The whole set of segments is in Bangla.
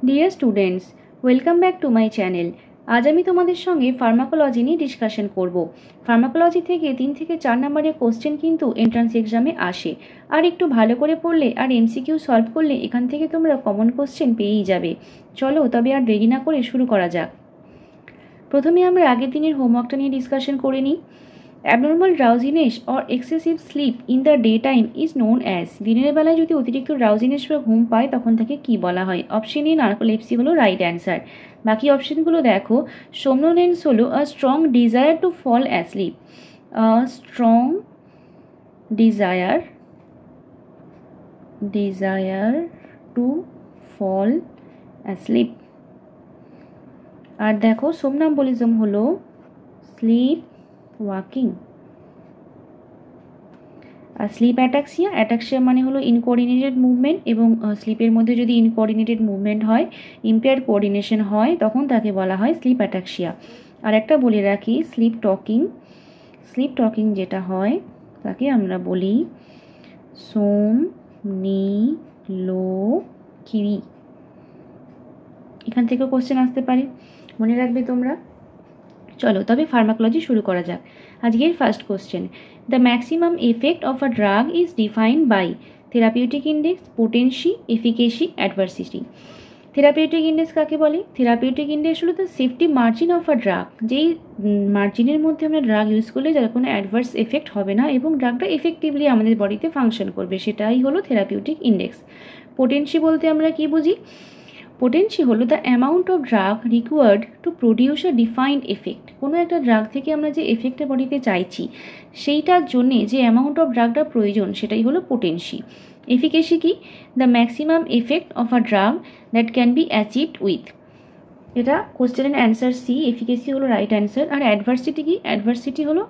Dear students, welcome back to my channel. আজ আমি তোমাদের সঙ্গে ফার্মাকোলজি নিয়ে ডিসকাশন করব। ফার্মাকোলজি থেকে 3 থেকে 4 নম্বরের কোশ্চেন কিন্তু এন্ট্রান্স এক্সামে আসে, আর একটু ভালো করে পড়লে আর এমসিকিউ সলভ করলে এখান থেকে তোমরা কমন কোশ্চেন পেয়েই যাবে। চলো তবে আর দেরি না করে শুরু করা যাক। প্রথমে আমরা আগের দিনের হোমওয়ার্কটা নিয়ে ডিসকাশন করে নিই। Abnormal drowsiness or excessive slip in the day time is known as. দিনের বেলায় যদি অতিরিক্ত ড্রাউজিনেস বা ঘুম পায় তখন তাকে কি বলা হয়? অপশন এ নার্কোলেপসি হলো রাইট অ্যান্সার। বাকি অপশনগুলো দেখো। সোমনোলেন্স হলো a strong desire to fall asleep, strong desire to fall asleep. আর দেখো সোমনাম্বুলিজম হলো স্লিপ ওয়াকিং। আর স্লিপ অ্যাটাক্সিয়া মানে হলো ইনকোঅর্ডিনেটেড মুভমেন্ট, এবং স্লিপের মধ্যে যদি ইনকোঅর্ডিনেটেড মুভমেন্ট হয়, ইম্পেয়ার্ড কোঅর্ডিনেশন হয়, তখন তাকে বলা হয় স্লিপ অ্যাটাক্সিয়া। আর একটা বলে রাখি, স্লিপ টকিং যেটা হয় তাকে আমরা বলি সোমনিলোকি। এখান থেকেও কোশ্চেন আসতে পারে, মনে রাখবে তোমরা। চলো তবে ফার্মাকোলজি শুরু করা যাক। আজকের first question, the maximum effect of a drug is defined by therapeutic index, potency, efficacy, adversity. Therapeutic index কাকে বলে? থেরাপিউটিক ইন্ডেক্স হলো the safety margin of a drug, যেই মার্জিনের মধ্যে আমরা ড্রাগ ইউজ করলে যার কোনো অ্যাডভার্স এফেক্ট হবে না এবং ড্রাগটা এফেক্টিভলি আমাদের বডিতে ফাংশন করবে, সেটাই হলো থেরাপিউটিক ইন্ডেক্স। পোটেন্সি বলতে আমরা কি বুঝি? পোটেন্সি হলো the amount of drug required to produce a defined effect. কোনো একটা ড্রাগ থেকে আমরা যে এফেক্টটা বডিতে চাইছি সেইটার জন্যে যে অ্যামাউন্ট অফ ড্রাগটা প্রয়োজন সেটাই হলো পোটেন্সি। এফিকেসি কি? The maximum effect of a drug that can be achieved with. এটা কোশ্চেনের অ্যান্সার সি, এফিকেসি হলো রাইট অ্যান্সার। আর অ্যাডভার্সিটি কি? অ্যাডভার্সিটি হলো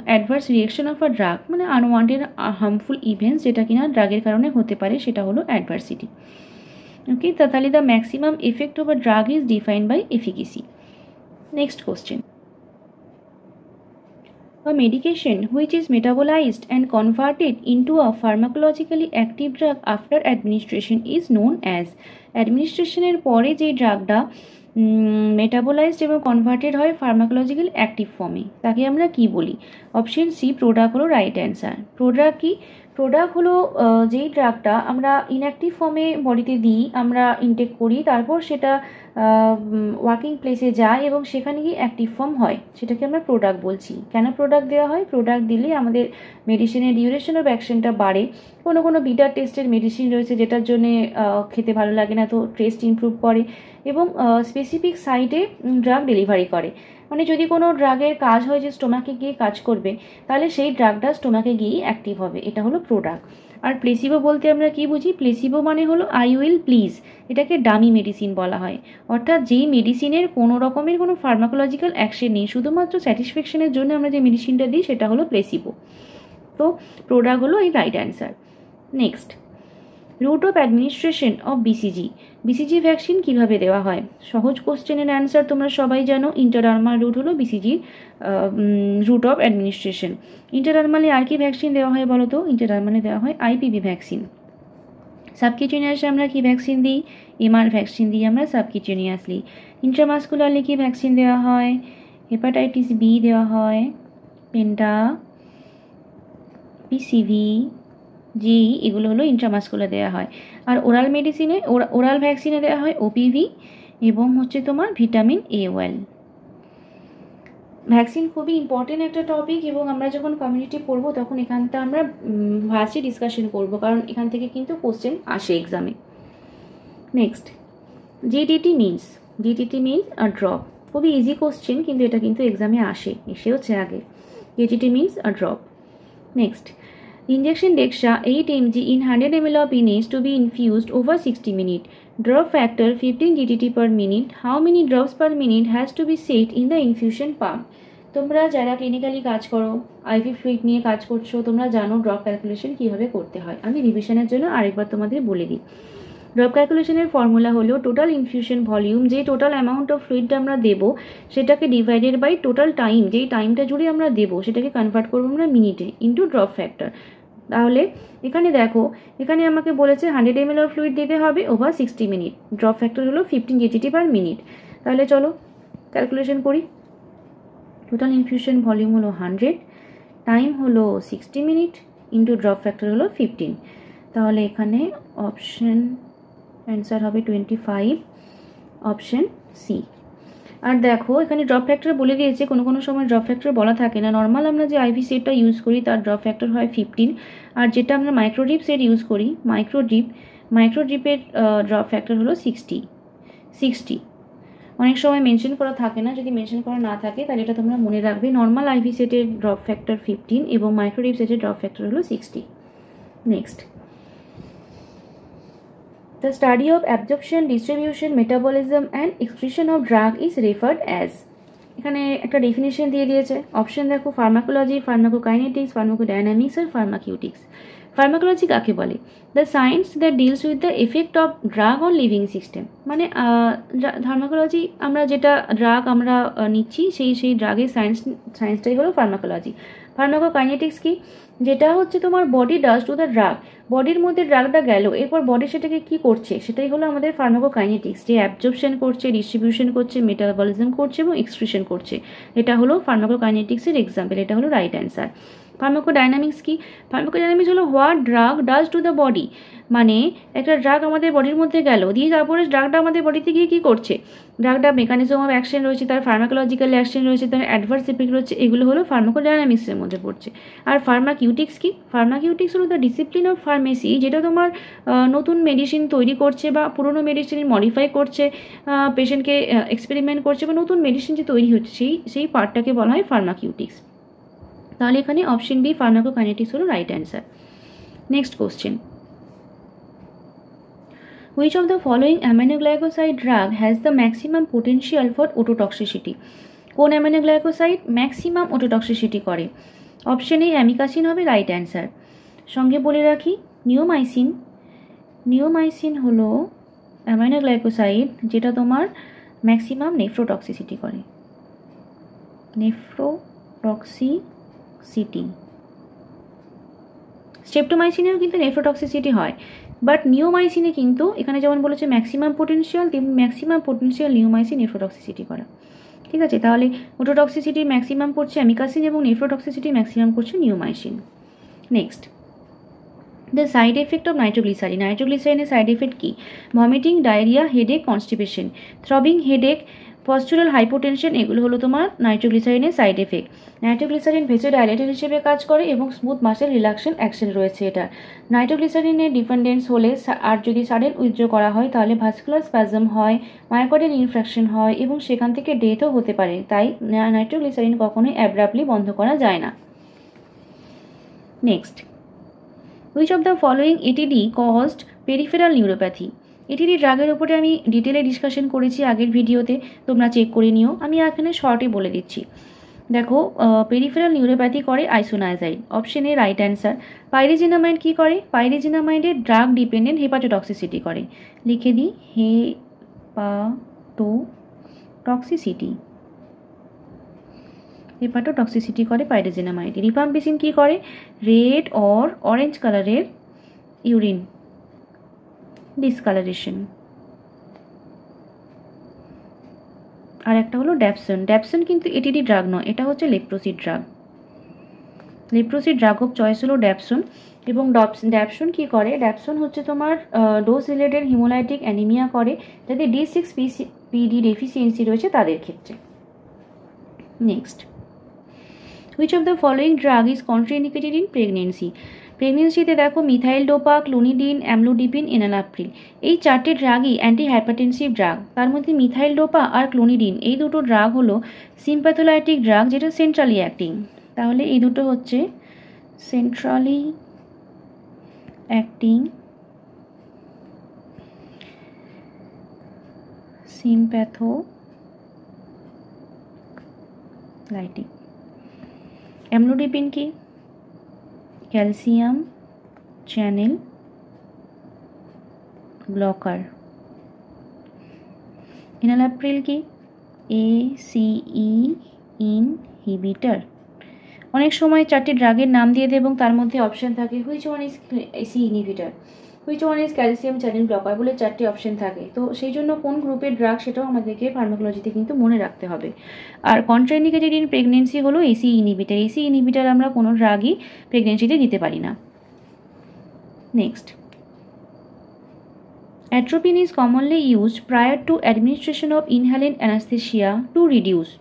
adverse reaction of a drug, মানে আনওয়ান্টেড হার্মফুল ইভেন্টস যেটা কিনা ড্রাগের কারণে হতে পারে, সেটা হলো অ্যাডভার্সিটি। Okay, তাহলে the maximum effect of a drug is defined by efficacy. Next question. A medication which is metabolized and converted into a pharmacologically active drug after administration is known as. অ্যাডমিনিস্ট্রেশনের পরে যে ড্রাগটা মেটাবোলাইজড এবং কনভার্টেড হয় ফার্মাকোলজিক্যাল অ্যাক্টিভ ফর্মে তাকে আমরা কি বলি? অপশন সি, প্রোডাক্ট হলো রাইট অ্যান্সার। প্রোডাক্ট কি? প্রোডাক্ট হলো যেই ড্রাগটা আমরা ইনঅ্যাক্টিভ ফর্মে বডিতে দিই, আমরা ইনটেক করি, তারপর সেটা ওয়ার্কিং প্লেসে যায় এবং সেখানে গিয়ে অ্যাক্টিভ ফর্ম হয়, সেটাকে আমরা প্রোডাক্ট বলছি। কেন প্রোডাক্ট দেওয়া হয়? প্রোডাক্ট দিলে আমাদের মেডিসিনের ডিউরেশন অফ অ্যাকশনটা বাড়ে। কোনো বিটার টেস্টের মেডিসিন রয়েছে যেটার জন্যে খেতে ভালো লাগে না, তো টেস্ট ইমপ্রুভ করে এবং স্পেসিফিক সাইটে ড্রাগ ডেলিভারি করে। মানে যদি কোনো ড্রাগের কাজ হয় যে স্টোমাকে গিয়ে কাজ করবে, তাহলে সেই ড্রাগটা স্টোমাকে গিয়ে অ্যাক্টিভ হবে, এটা হলো প্রোডাক্ট। আর প্লেসিবো বলতে আমরা কি বুঝি? প্লেসিবো মানে হলো আই উইল প্লিজ, এটাকে ডামি মেডিসিন বলা হয়। অর্থাৎ যেই মেডিসিনের কোনো রকমের কোনো ফার্মাকোলজিক্যাল অ্যাকশন নেই, শুধুমাত্র স্যাটিসফ্যাকশনের জন্য আমরা যে মেডিসিনটা দিই সেটা হলো প্লেসিবো। তো প্রোডাক্ট হলো এই right answer. Next, route of administration of BCG. BCG vaccine কিভাবে দেওয়া হয়? সহজ কোশ্চেনের অ্যান্সার তোমরা সবাই জানো, ইন্টারডার্মাল রুট হলো বিসিজির রুট অফ অ্যাডমিনিস্ট্রেশন। ইন্টারডার্মালে আর কি ভ্যাকসিন দেওয়া হয় বলো তো? ইন্টারডার্মালে দেওয়া হয় আইপিভি ভ্যাকসিন। সাবকিউটেনিয়াসে আমরা কি ভ্যাকসিন দিই? এমআর ভ্যাকসিন দিই আমরা সাবকিউটেনিয়াসলি। ইন্ট্রামাসকুলারলি কি ভ্যাকসিন দেওয়া হয়? হেপাটাইটিস বি দেওয়া হয়, পেন্টা, পিসিভি, যেই এগুলো হলো ইন্ট্রামাসকুলার দেওয়া হয়। আর ওরাল মেডিসিনে ওরাল ভ্যাকসিনে দেওয়া হয় ওপিভি এবং হচ্ছে তোমার ভিটামিন A12। ভ্যাকসিন খুবই ইম্পর্টেন্ট একটা টপিক, এবং আমরা যখন কমিউনিটি পড়বো তখন এখানটা আমরা ভার্সি ডিসকাশন করব, কারণ এখান থেকে কিন্তু কোশ্চেন আসে এক্সামে। Next, GDT means a drop. খুবই ইজি কোশ্চেন, কিন্তু এটা কিন্তু এক্সামে এসে হচ্ছে আগে। GDT means a drop. Next, injection Dexa 8 mg in 100 ml of NH to be infused over 60 minutes. Drop factor 15 gdt per minute. How many drops per minute has to be set in the infusion pump? তোমরা যারা ক্লিনিক্যালি কাজ করো, আইভি ফ্লুইড নিয়ে কাজ করছো, তোমরা জানো ড্রপ ক্যালকুলেশন কীভাবে করতে হয়। আমি রিভিশনের জন্য আরেকবার তোমাদের বলে দিই। ড্রপ ক্যালকুলেশনের ফর্মুলা হলো টোটাল ইনফিউশন ভলিউম, যে টোটাল অ্যামাউন্ট অফ ফ্লুইডটা আমরা দেবো সেটাকে ডিভাইডেড বাই টোটাল টাইম, যেই টাইমটা জুড়ে আমরা দেবো সেটাকে কনভার্ট করবো আমরা মিনিটে, ইন্টু ড্রপ ফ্যাক্টর। তাহলে এখানে দেখো, এখানে আমাকে বলেছে 100 ml অফ ফ্লুইড দিতে হবে ওভার 60 মিনিট, ড্রপ ফ্যাক্টর হলো 15 kgt পার মিনিট। তাহলে চলো ক্যালকুলেশন করি। টোটাল ইনফিউশন ভলিউম হলো 100, টাইম হলো 60 মিনিট, ইন্টু ড্রপ ফ্যাক্টর হলো 15। তাহলে এখানে অপশন অ্যান্সার হবে 25, অপশন সি। আর দেখো এখানে ড্রপ ফ্যাক্টর বলে দিয়েছে, কোনো কোনো সময় ড্রপ ফ্যাক্টর বলা থাকে না। নর্মাল আমরা যে আইভি সেটটা ইউজ করি তার ড্রপ ফ্যাক্টর হয় 15, আর যেটা আমরা মাইক্রোডিপ সেট ইউজ করি, মাইক্রোডিপের ড্রপ ফ্যাক্টর হলো 60। অনেক সময় মেনশন করা থাকে না, যদি মেনশন করা না থাকে তাহলে এটা তোমরা মনে রাখবে। নর্মাল আইভি সেটের ড্রপ ফ্যাক্টর 15 এবং মাইক্রোডিপ সেটের ড্রপ ফ্যাক্টর হলো 60। Next, the study of absorption, distribution, metabolism and excretion of drug is referred as। এখানে একটা ডেফিনেশন দিয়ে দিয়েছে। অপশন দেখো, ফার্মাকোলজি, ফার্মাকোকাইনেটিক্স, ফার্মাকোডাইনামিক্স আর ফার্মাকিউটিক্স। ফার্মাকোলজি কাকে বলে? The science that deals with the effect of drug on living system. মানে ফার্মাকোলজি, আমরা যেটা ড্রাগ আমরা নিচ্ছি সেই ড্রাগের সায়েন্সটাই হলো ফার্মাকোলজি। ফার্মাকোকাইনেটিক্স কি? যেটা হচ্ছে তোমার body does to the drug, বডির মধ্যে ড্রাগটা গেল, এরপর বডি সেটাকে কি করছে সেটাই হলো আমাদের ফার্মাকোকাইনেটিক্স, যে অ্যাবজর্পশন করছে, ডিস্ট্রিবিউশন করছে, মেটাবলিজম করছে এবং এক্সক্রিশন করছে। এটা হলো ফার্মাকোকাইনেটিক্সের এক্সাম্পল, এটা হলো রাইট অ্যান্সার। ফার্মাকোডাইনামিক্স কি? ফার্মাকোডাইনামিক্স হলো what drug does to the body, মানে একটা ড্রাগ আমাদের বডির মধ্যে গেল, দিয়ে তারপরে ড্রাগটা আমাদের বডিতে গিয়ে কী করছে, ড্রাগটা মেকানিজম অফ অ্যাকশন রয়েছে, তার ফার্মাকোলজিক্যাল অ্যাকশন রয়েছে, তার অ্যাডভার্স ইফেক্ট রয়েছে, এগুলো হলো ফার্মাকোডাইনামিক্সের মধ্যে পড়ছে। আর ফার্মাকিউটিক্স কি? ফার্মাকিউটিক্স হলো দ্য ডিসিপ্লিন অফ ফার্মেসি, যেটা তোমার নতুন মেডিসিন তৈরি করছে বা পুরনো মেডিসিন মডিফাই করছে, পেশেন্টকে এক্সপেরিমেন্ট করছে বা নতুন মেডিসিন যে তৈরি হচ্ছে সেই পার্টটাকে বলা হয় ফার্মাকিউটিক্স। তাহলে এখানে অপশন বি ফার্মাকোকাইনেটিক্স হলো right answer. Next question, which of the following aminoglycoside drug has the maximum potential for ototoxicity? কোন অ্যামিনোগ্লাইকোসাইড ম্যাক্সিমাম ওটোটক্সিসিটি করে? অপশন এ অ্যামিকাসিন হবে রাইট অ্যান্সার। সঙ্গে বলে রাখি, নিওমাইসিন হলো অ্যামিনোগ্লাইকোসাইড যেটা তোমার ম্যাক্সিমাম নেফ্রোটক্সিসিটি করে। নেফ্রোটক্সিসিটি, স্ট্রেপ্টোমাইসিনেও কিন্তু নেফ্রোটক্সিসিটি হয়, বাট নিওমাইসিনে কিন্তু এখানে যেমন বলেছে ম্যাক্সিমাম পোটেনশিয়াল, তেমনি ম্যাক্সিমাম পোটেনশিয়াল নিওমাইসিন নেফ্রোটক্সিসিটি করা। ঠিক আছে, তাহলে ওটোটক্সিসিটি ম্যাক্সিমাম করছে অ্যামিকাসিন এবং নেফ্রোটক্সিসিটি ম্যাক্সিমাম করছে neomycin. Next, the side effect of nitroglycerin. নাইট্রোগ্লিসারিনের সাইড এফেক্ট কি? Vomiting, diarrhoea, headache, constipation, throbbing, headache, পস্চুরাল hypotension, এগুলো হলো তোমার নাইট্রোগ্লিসারিনের সাইড এফেক্ট। নাইট্রোগ্লিসারিন ভেসোডাইলেটর হিসেবে কাজ করে এবং স্মুথ মাসেল রিল্যাক্সেশন অ্যাকশন রয়েছে এটা। নাইট্রোগ্লিসারিনের ডিপেন্ডেন্স হলে আর যদি সাডেন উইথড্র করা হয় তাহলে ভাস্কুলার স্প্যাজম হয়, মায়োকার্ডিয়াল ইনফ্রাকশন হয় এবং সেখান থেকে ডেথও হতে পারে। তাই নাইট্রোগ্লিসারিন কখনোই অ্যাব্রাপ্টলি বন্ধ করা যায় না। Next, which of the following ATD caused peripheral neuropathy? ATD ড্রাগের উপরে আমি ডিটেলে ডিসকাশন করেছি আগের ভিডিওতে, তোমরা চেক করে নিও, আমি এখানে শর্টে বলে দিচ্ছি। দেখো, পেরিফেরাল নিউরোপ্যাথি করে আইসোনাইজাইড, অপশন এ রাইট অ্যান্সার। পাইরিজিনামাইড কি করে? পাইরিজিনামাইডের ড্রাগ ডিপেন্ডেন্ট হেপাটোটক্সিসিটি করে। লিখে দিই, হেপাটোটক্সিসিটি করে পাইরিজিনামাইড। রিফাম্পিসিন কি করে? রেড অর অরেঞ্জ কালারের ইউরিন ডিসকালারেশন। আর একটা হলো ড্যাপসন। ড্যাপসন কিন্তু এটিডি ড্রাগ নয়, এটা হচ্ছে leprosy drug. Leprosy drug of choice হলো ড্যাপসন। এবং ড্যাপসন কি করে? ড্যাপসন হচ্ছে তোমার ডোজ রিলেটেড হিমোলাইটিক অ্যানিমিয়া করে, যাদের D6PD ডেফিসিয়েন্সি রয়েছে তাদের ক্ষেত্রে। Next, which of the following drug is contraindicated in pregnancy? প্রেগনেন্সিতে দেখো methyl dopa, clonidine, amlodipine, enalapril, এই চারটে ড্রাগই অ্যান্টি হাইপারটেনসিভ ড্রাগ। তার মধ্যে মিথাইল ডোপা আর ক্লোনিডিন এই দুটো ড্রাগ হলো সিম্প্যাথোলাইটিক ড্রাগ, যেটা সেন্ট্রালি অ্যাক্টিং। তাহলে এই দুটো হচ্ছে সেন্ট্রালি অ্যাক্টিং সিম্প্যাথোলাইটিক। অ্যামলোডিপিন কি? Calcium channel blocker. এনালাপ্রিল কি? ACE inhibitor. অনেক সময় 4টি ড্রাগের নাম দিয়ে দেয় এবং তার মধ্যে অপশান থাকে which one is AC inhibitor, which one is calcium channel blocker বলে 4টি অপশান থাকে। তো সেই জন্য কোন গ্রুপের ড্রাগ সেটাও আমাদেরকে ফার্মাকোলজিতে কিন্তু মনে রাখতে হবে। আর কন্ট্রাইন্ডিকেটেড ইন প্রেগনেন্সি হলো এসি ইনহিবিটার। এসি ইনহিবিটার আমরা কোনো ড্রাগই প্রেগনেন্সিতে দিতে পারি না। Next, atropine is commonly used prior to administration of inhaled anesthesia to reduce.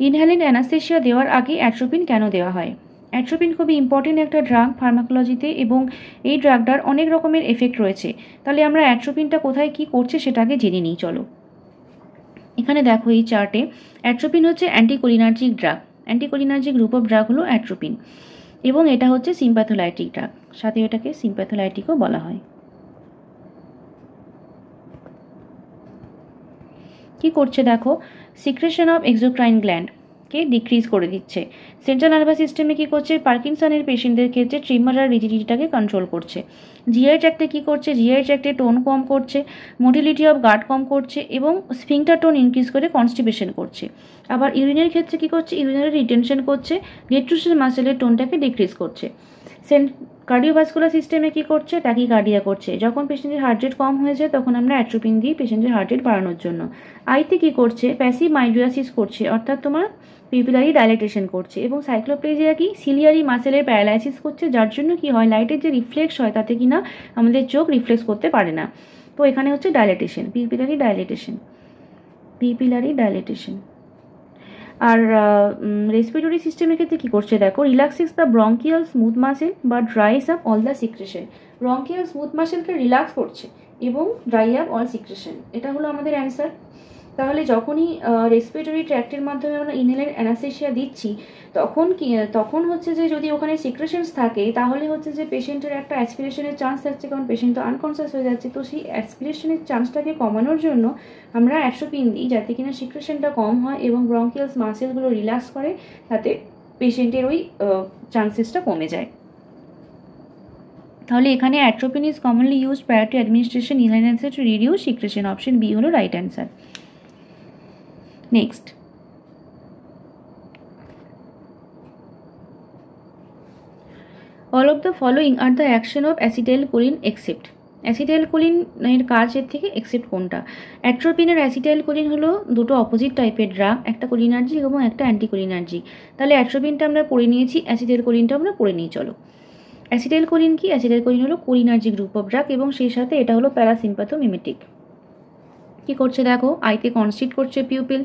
Inhalant anaesthesia দেওয়ার আগে অ্যাট্রোপিন কেন দেওয়া হয়? অ্যাট্রোপিন খুবই ইম্পর্টেন্ট একটা ড্রাগ ফার্মাকোলজিতে এবং এই ড্রাগটার অনেক রকমের এফেক্ট রয়েছে। তাহলে আমরা অ্যাট্রোপিনটা কোথায় কি করছে সেটাকে জেনে নিই চলো। এখানে দেখো এই চার্টে অ্যাট্রোপিন হচ্ছে anticholinergic drug. Anticholinergic group of drug হলো অ্যাট্রোপিন এবং এটা হচ্ছে সিম্প্যাথোলাইটিক ড্রাগ, সাথে এটাকে সিম্প্যাথোলাইটিকও বলা হয়। কি করছে দেখো, সিক্রেশন অফ এক্সোক্রাইন গ্ল্যান্ডকে ডিক্রিজ করে দিচ্ছে। সেন্ট্রাল নার্ভাস সিস্টেমে কি করছে, পার্কিনসনের পেশেন্টদের ক্ষেত্রে ট্রিমার আর রিজিডিটিটাকে কন্ট্রোল করছে। জিআই ট্র্যাক্টে কি করছে, জিআই ট্র্যাক্টে টোন কম করছে, মোটিলিটি অফ গাট কম করছে এবং স্ফিংটার টোন ইনক্রিজ করে কনস্টিপেশন করছে। আবার ইউরিনের ক্ষেত্রে কি করছে, ইউরিনারি রিটেনশন করছে, রেট্রোসাল মাসেলের টোনটাকে ডিক্রিজ করছে। কার্ডিওভাস্কুলার সিস্টেমে কি করছে, ট্যাকিকার্ডিয়া করছে। যখন পেশেন্টের হার্ট রেট কম হয়ে যায় তখন আমরা অ্যাট্রোপিন দিই পেশেন্টের হার্ট রেট বাড়ানোর জন্য। আইতে কি করছে, প্যাসিভ মাইড্রিয়াসিস করছে, অর্থাৎ তোমার পিপিলারি ডাইলেটেশন করছে। এবং সাইক্লোপ্লেজিয়া কি, সিলিয়ারি মাসেলের প্যারালাইসিস করছে, যার জন্য কি হয়, লাইটের যে রিফ্লেক্স হয় তাতে কিনা আমাদের চোখ রিফ্লেক্স করতে পারে না। তো এখানে হচ্ছে dilatation, pupillary dilatation, pupillary dilatation. আর রেসপিরেটরি সিস্টেমের ক্ষেত্রে কী করছে দেখো, relaxes the bronchial smooth muscle বা dries up all the secretion. Bronchial smooth মাসেলকে রিল্যাক্স করছে এবং ড্রাই আপ অল সিক্রেশন। এটা হলো আমাদের অ্যান্সার। তাহলে যখনই রেসপিরেটরি ট্র্যাক্টের মাধ্যমে আমরা ইনহেলার অ্যানাস্থেশিয়া দিচ্ছি তখন হচ্ছে যে যদি ওখানে সিক্রেশনস থাকে তাহলে হচ্ছে যে পেশেন্টের একটা অ্যাসপিরেশনের চান্স থাকছে, কারণ পেশেন্ট তো আনকনসিয়াস হয়ে যাচ্ছে। তো সেই অ্যাসপিরেশনের চান্সটাকে কমানোর জন্য আমরা অ্যাট্রোপিন দিই যাতে কিনা সিক্রেশনটা কম হয় এবং ব্রঙ্কিয়ালস মাসেলগুলো রিল্যাক্স করে, তাতে পেশেন্টের ওই চান্সেসটা কমে যায়। তাহলে এখানে atropine is commonly use prior to administration inhaler to reduce secretion. Option B হলো right answer. Next, all of the following are the action of acetylcholine except. অ্যাসিটাইলকোলিনের কাজের থেকে এক্সেপ্ট কোনটা? অ্যাট্রোপিন আর অ্যাসিটাইলকোলিন হলো দুটো অপোজিট টাইপের ড্রাগ, একটা কোলিনার্জিক এবং একটা অ্যান্টিকোলিনার্জিক। তাহলে অ্যাট্রোপিনটা আমরা পড়ে নিয়েছি, অ্যাসিটাইলকোলিনটা আমরা পড়ে নিই চলো। অ্যাসিটাইলকোলিন কি, অ্যাসিটাইলকোলিন হলো কোলিনার্জিক গ্রুপ অফ ড্রাগ এবং সেই সাথে এটা হলো প্যারাসিম্পাথোমিমেটিক। কি করছে দেখো, আইতে কনস্ট্রিক্ট করছে পিউপিল,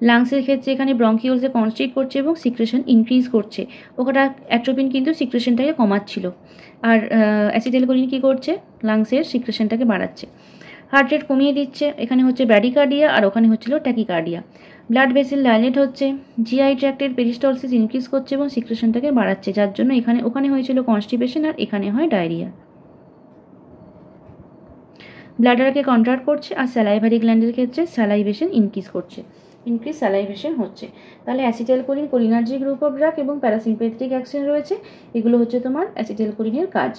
লাংসের ক্ষেত্রে এখানে ব্রঙ্কিওলসে কনস্ট্রিক্ট করছে এবং সিক্রেশন ইনক্রিজ করছে। ওখানে অ্যাট্রোপিন কিন্তু সিক্রেশনটাকে কমাচ্ছিল, আর অ্যাসিটাইলকোলিন কি করছে, লাংসের সিক্রেশনটাকে বাড়াচ্ছে। হার্ট রেট কমিয়ে দিচ্ছে, এখানে হচ্ছে ব্র্যাডিকার্ডিয়া আর ওখানে হচ্ছিল ট্যাকিকার্ডিয়া। ব্লাড ভেসেল ডাইলেট হচ্ছে, জিআই ট্র্যাক্টের পেরিস্টলসিস ইনক্রিজ করছে এবং সিক্রেশনটাকে বাড়াচ্ছে, যার জন্য ওখানে হয়েছিল কনস্টিপেশন আর এখানে হয় ডায়রিয়া। ব্লাডারকে কন্ট্রাক্ট করছে আর স্যালাইভারি গ্ল্যান্ডের ক্ষেত্রে স্যালাইভেশন ইনক্রিজ স্যালাইভেশন হচ্ছে। তাহলে acetylcholine cholinergic group of drug এবং প্যারাসিম্প্যাথেটিক অ্যাকশন রয়েছে, এগুলো হচ্ছে তোমার অ্যাসিটাইলকোলিনের কাজ।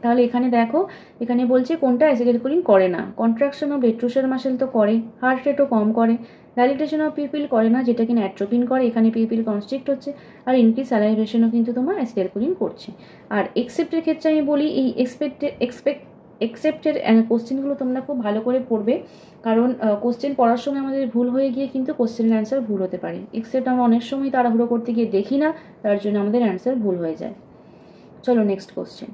তাহলে এখানে দেখো, এখানে বলছে কোনটা অ্যাসিটাইলকোলিন করে না। কন্ট্রাকশন অফ রেট্রোসাল মাসেল তো করে, হার্ট রেটও কম করে, ডাইলেটেশন অফ পিউপিল করে না, যেটা কিনা অ্যাট্রোপিন করে, এখানে পিউপিল কনস্ট্রিক্ট হচ্ছে, আর ইনক্রিজ স্যালাইভেশনও কিন্তু তোমার অ্যাসিটাইলকোলিন করছে। আর এক্সেপ্টের ক্ষেত্রে আমি বলি, এই এক্সেপ্টের কোশ্চেনগুলো তোমরা খুব ভালো করে পড়বে, কারণ কোশ্চেন পড়ার সময় আমাদের ভুল হয়ে গিয়ে কিন্তু কোশ্চেনের অ্যান্সার ভুল হতে পারে। এক্সেপ্ট আমরা অনেক সময় তাড়াহুড়ো করতে গিয়ে দেখি না, তার জন্য আমাদের অ্যান্সার ভুল হয়ে যায়। চলো next question.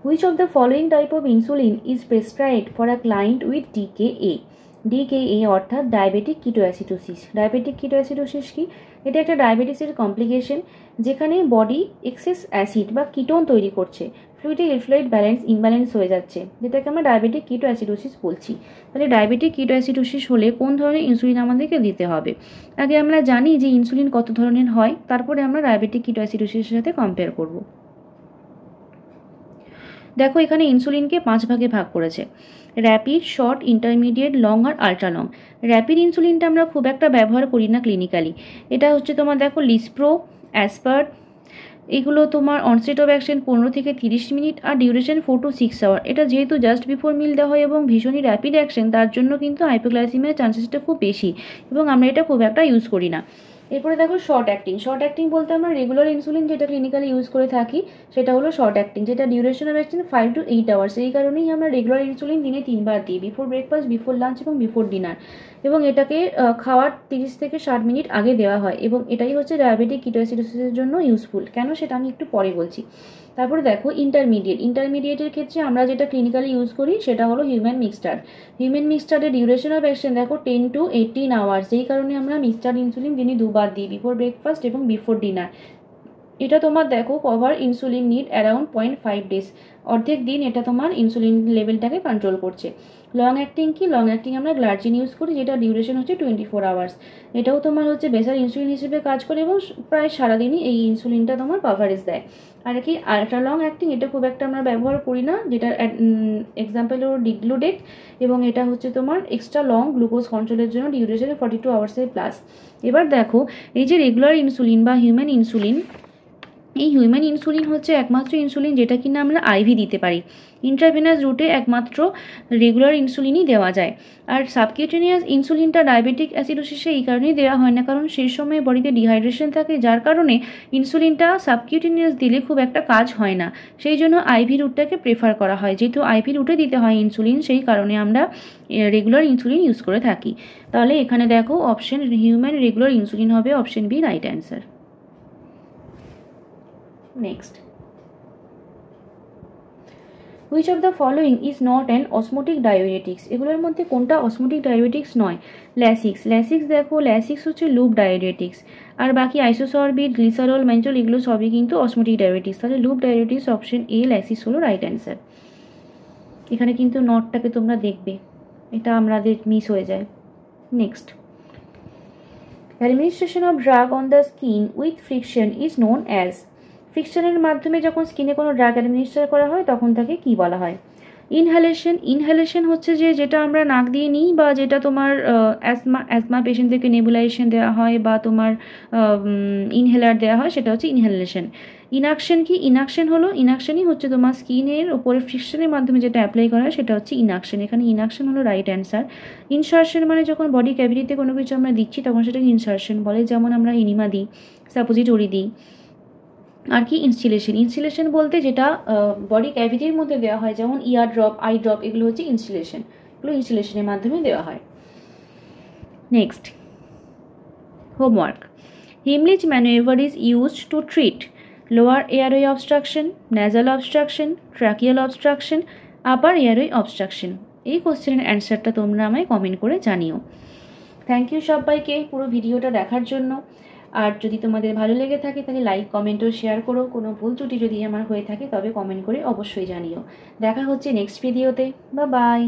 Which of the following type of insulin is prescribed for a client with DKA? DKA অর্থাৎ ডায়াবেটিক কিটোঅ্যাসিডোসিস। ডায়াবেটিক কিটোঅ্যাসিডোসিস কি? এটা একটা ডায়াবেটিসের কমপ্লিকেশন যেখানে বডি এক্সেস অ্যাসিড বা কিটোন তৈরি করছে, ফ্লুইডে ইলেকট্রোলাইট ইমব্যালেন্স হয়ে যাচ্ছে, যেটাকে আমরা ডায়াবেটিক কিটোঅ্যাসিডোসিস বলছি। তাহলে ডায়াবেটিক কিটোঅ্যাসিডোসিস হলে কোন ধরনের ইনসুলিন আমাদেরকে দিতে হবে? আগে আমরা জানি যে ইনসুলিন কত ধরনের হয়, তারপরে আমরা ডায়াবেটিক কিটোঅ্যাসিডোসিসের সাথে কম্পেয়ার করব। দেখো এখানে ইনসুলিনকে 5 ভাগে ভাগ করেছে, র্যাপিড, শর্ট, ইন্টারমিডিয়েট, লং আর আল্ট্রা লং। র্যাপিড ইনসুলিনটা আমরা খুব একটা ব্যবহার করি না ক্লিনিক্যালি। এটা হচ্ছে তোমার দেখো লিসপ্রো, অ্যাসপার্ট, এগুলো তোমার অনসেট অফ অ্যাকশন 15 থেকে 30 মিনিট আর ডিউরেশন 4 to 6 আওয়ার। এটা যেহেতু জাস্ট বিফোর মিল দেওয়া হয় এবং ভীষণই র্যাপিড অ্যাকশন, তার জন্য কিন্তু হাইপোগ্লাইসিমিয়ার চান্সেসটা খুব বেশি এবং আমরা এটা খুব একটা ইউজ করি না। এরপরে দেখো শর্ট অ্যাক্টিং। শর্ট অ্যাক্টিং বলতে আমরা রেগুলার ইনসুলিন যেটা ক্লিনিক্যালি ইউজ করে থাকি সেটা হলো শর্ট অ্যাক্টিং, যেটা duration of action 5 to 8 hours. এই কারণেই আমরা রেগুলার ইনসুলিন দিনে 3 বার দিই, বিফোর ব্রেকফাস্ট, বিফোর লাঞ্চ এবং বিফোর ডিনার। এবং এটাকে খাওয়ার 30 থেকে 60 মিনিট আগে দেওয়া হয় এবং এটাই হচ্ছে ডায়াবেটিক কিটোঅ্যাসিডোসিসের জন্য ইউজফুল। কেন সেটা আমি একটু পরে বলছি। তারপরে দেখো ইন্টারমিডিয়েটের ক্ষেত্রে আমরা যেটা ক্লিনিক্যালি ইউজ করি সেটা হলো হিউম্যান মিক্সচার। হিউম্যান মিক্সচারের ডিউরেশন অফ অ্যাকশন দেখো 10 to 18 আওয়ার্স। যেই কারণে আমরা মিক্সচার ইনসুলিন দিনে 2 বার দিই, বিফোর ব্রেকফাস্ট এবং বিফোর ডিনার। এটা তোমার দেখো cover insulin need around 0.5 days, অর্ধেক দিন এটা তোমার ইনসুলিন লেভেলটাকে কন্ট্রোল করছে। লং অ্যাক্টিং কি? লং অ্যাক্টিং আমরা গ্লার্জিন ইউজ করি, যেটা ডিউরেশন হচ্ছে 24 আওয়ার্স। এটাও তোমার হচ্ছে বেসাল ইনসুলিন হিসেবে কাজ করে এবং প্রায় সারাদিনই এই ইনসুলিনটা তোমার কভারেজ দেয়। আর কি আল্ট্রা লং অ্যাক্টিং, এটা খুব একটা আমরা ব্যবহার করি না, যেটা এক্সাম্পল হলো ডিগ্লুডেক, এবং এটা হচ্ছে তোমার এক্সট্রা লং গ্লুকোজ কন্ট্রোলের জন্য ডিউরেশনে 42 আওয়ার্সের প্লাস। এবার দেখো এই যে রেগুলার ইনসুলিন বা হিউম্যান ইনসুলিন, এই হিউম্যান ইনসুলিন হচ্ছে একমাত্র ইনসুলিন যেটা কিনা আমরা আইভি দিতে পারি। ইন্ট্রাভেনাস রুটে একমাত্র রেগুলার ইনসুলিনই দেওয়া যায়। আর সাবকিউটেনিয়াস ইনসুলিনটা ডায়াবেটিক অ্যাসিডোসিসে এই কারণেই দেওয়া হয় না, কারণ সেই সময় বডিতে ডিহাইড্রেশন থাকে, যার কারণে ইনসুলিনটা সাবকিউটেনিয়াস দিলে খুব একটা কাজ হয় না। সেই জন্য আইভি রুটটাকে প্রেফার করা হয়। যেহেতু আইভি রুটে দিতে হয় ইনসুলিন, সেই কারণে আমরা রেগুলার ইনসুলিন ইউজ করে থাকি। তাহলে এখানে দেখো অপশন হিউম্যান রেগুলার ইনসুলিন হবে option B right answer. Next, which of the following is not an osmotic diuretics? এগুলোর মধ্যে কোনটা অসমোটিক ডায়াবেটিক্স নয়? ল্যাসিক্স দেখো, ল্যাসিক্স হচ্ছে লুপ ডায়াবেটিক্স। আর বাকি আইসোসরবিট, গ্লিসারল, ম্যানচল এগুলো সবই কিন্তু অসমোটিক ডায়াবেটিক্স। তাহলে loop diabetics option A Lasix হলো রাইট অ্যান্সার। এখানে কিন্তু নটটাকে তোমরা দেখবে, এটা আমাদের মিস হয়ে যায়। Next, administration of drug on the skin with friction is known as. ফ্রিকশনের মাধ্যমে যখন স্কিনে কোনো ড্রাগ অ্যাডমিনিস্টার করা হয় তখন তাকে কি বলা হয়? ইনহ্যালেশন হচ্ছে যেটা আমরা নাক দিয়ে নিই, বা যেটা তোমার অ্যাজমা পেশেন্টদেরকে নেবুলাইজেশন দেওয়া হয় বা তোমার ইনহেলার দেওয়া হয়, সেটা হচ্ছে ইনহ্যালেশন। ইনাকশন কি? ইনাকশনই হচ্ছে তোমার স্কিনের উপরে ফ্রিকশনের মাধ্যমে যেটা অ্যাপ্লাই করা হয় সেটা হচ্ছে ইনাকশন। এখানে ইনাকশন হলো রাইট অ্যান্সার। ইনসার্শন মানে যখন বডি ক্যাভিটিতে কোনো কিছু আমরা দিচ্ছি তখন সেটাকে ইনসার্শন বলে, যেমন আমরা এনিমা দিই, সাপোজিটরি দিই। আর কি ইনস্টিলেশন বলতে যেটা বডি ক্যাভিটির মধ্যে দেওয়া হয়, যেমন ইয়ার ড্রপ, আই ড্রপ, এগুলো হচ্ছে এগুলো ইনস্টিলেশনের মাধ্যমে দেওয়া হয়। Next, homework. Heimlich manoeuvre is used to treat lower airway obstruction, nasal obstruction, tracheal obstruction, upper airway obstruction. এই কোশ্চেনের অ্যান্সারটা তোমরা আমায় কমেন্ট করে জানিও। থ্যাংক ইউ সবাইকে পুরো ভিডিওটা দেখার জন্য। আর যদি তোমাদের ভালো লেগে থাকে তাহলে লাইক, কমেন্ট ও শেয়ার করো। কোনো ভুল ত্রুটি যদি আমার হয়ে থাকে তবে কমেন্ট করে অবশ্যই জানিও। দেখা হচ্ছে নেক্সট ভিডিওতে। বাই।